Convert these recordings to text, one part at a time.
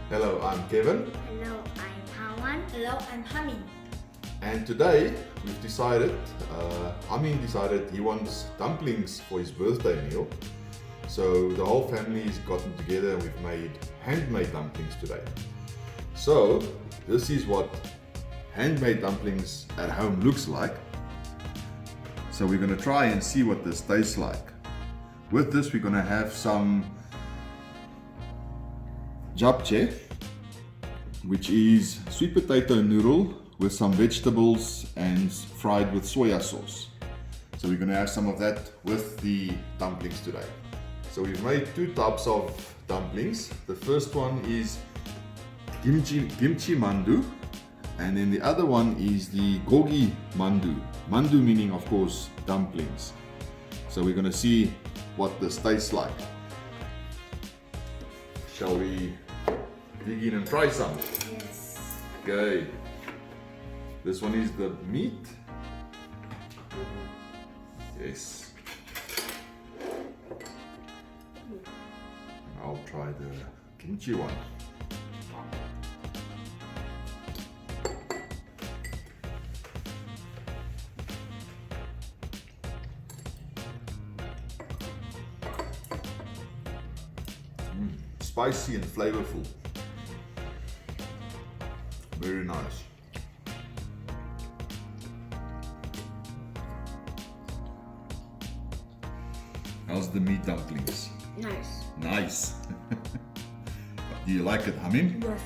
Hello, I'm Kevin, Hello, I'm Hawan. Hello, I'm Hamin. and today we've decided, Hamin decided he wants dumplings for his birthday meal. So the whole family has gotten together and we've made handmade dumplings today. So this is what handmade dumplings at home looks like. So we're going to try and see what this tastes like. With this we're going to have some japchae, which is sweet potato noodle with some vegetables and fried with soya sauce. So we're going to have some of that with the dumplings today. So we've made two types of dumplings. The first one is Kimchimandu, and then the other one is the gogimandu. Mandu meaning, of course, dumplings. So we're going to see what this tastes like. Shall we dig in and try some? Yes. Okay. This one is the meat. Yes. I'll try the kimchi one. Spicy and flavorful. Very nice. How's the meat dumplings? Nice. Nice. Do you like it, Hamin? Yes.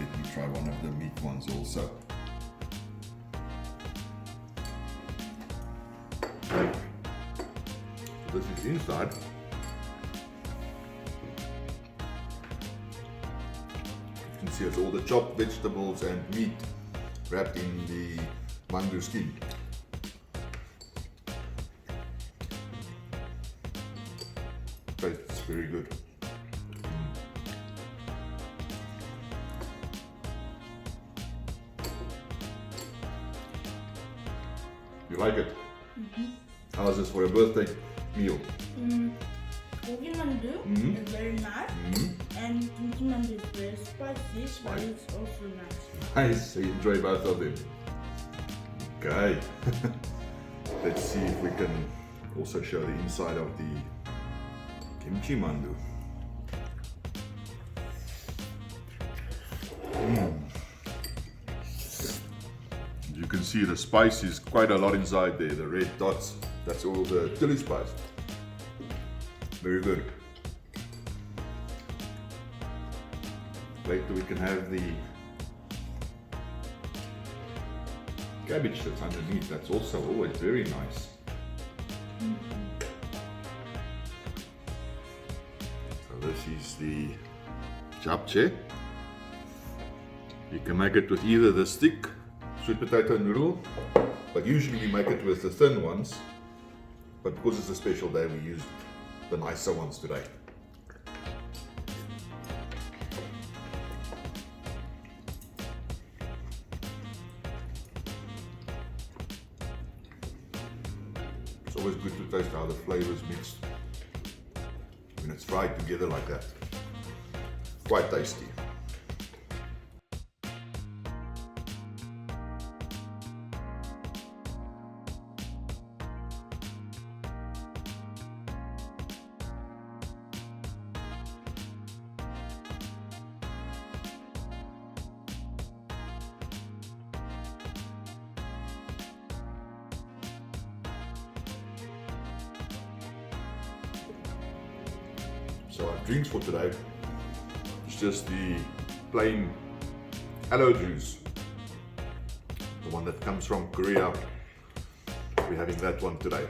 Let me try one of the meat ones also. This is inside. You can see it's all the chopped vegetables and meat wrapped in the mandu skin. Tastes very good. You like it? How's this for a birthday meal? 고기만두 is very nice, and 김치만두 is very spicy, but it's also nice. Nice, so you enjoy both of them. Okay. Let's see if we can also show the inside of the kimchi mandu. You can see the spice is quite a lot inside there, the red dots. That's all the chili spice. Very good. Later we can have the cabbage that's underneath. That's also always very nice. So this is the japchae. You can make it with either the stick sweet potato noodle, but usually we make it with the thin ones. But because it's a special day, we use the nicer ones today. It's always good to taste how the flavors mix when it's fried together like that. Quite tasty. So our drinks for today is just the plain aloe juice, the one that comes from Korea. We're having that one today.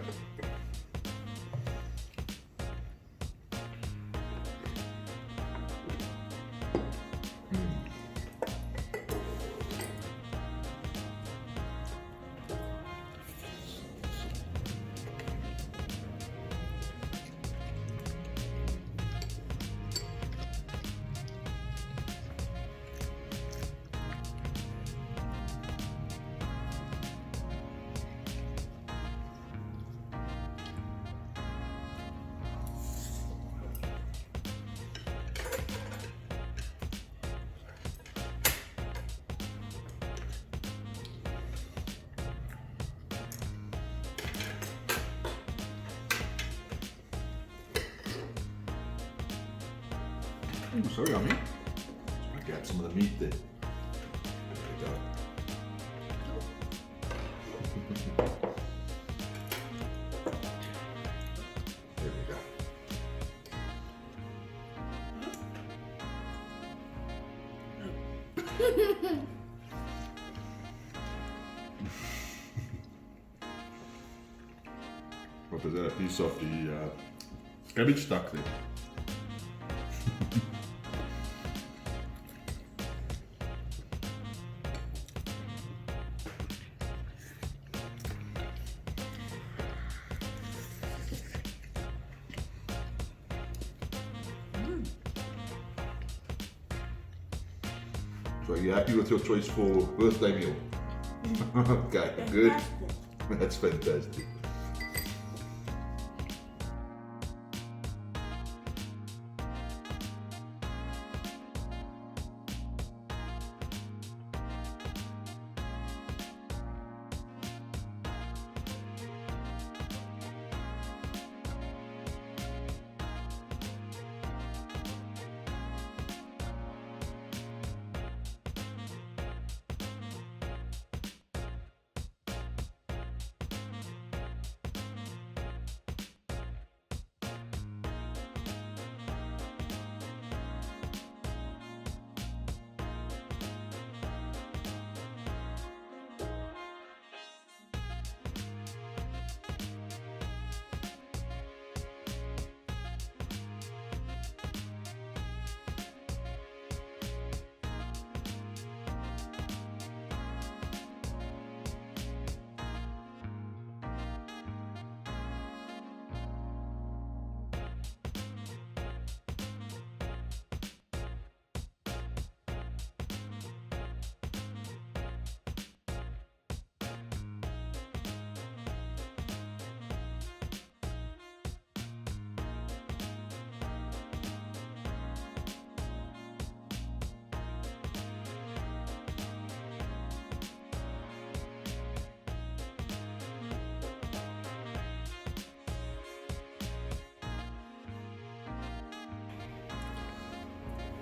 So yummy. Okay, add some of the meat there. There we go. There we go. What is that? A piece of the cabbage stuck there. So are you happy with your choice for birthday meal? Okay, good. Fantastic. That's fantastic.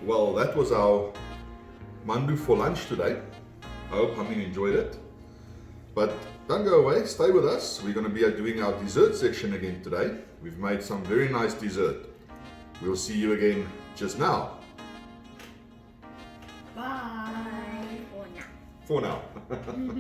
Well, that was our Mandu for lunch today. I hope Hamin enjoyed it. But don't go away, stay with us. We're going to be doing our dessert section again today. We've made some very nice dessert. We'll see you again just now. Bye. For now. For now.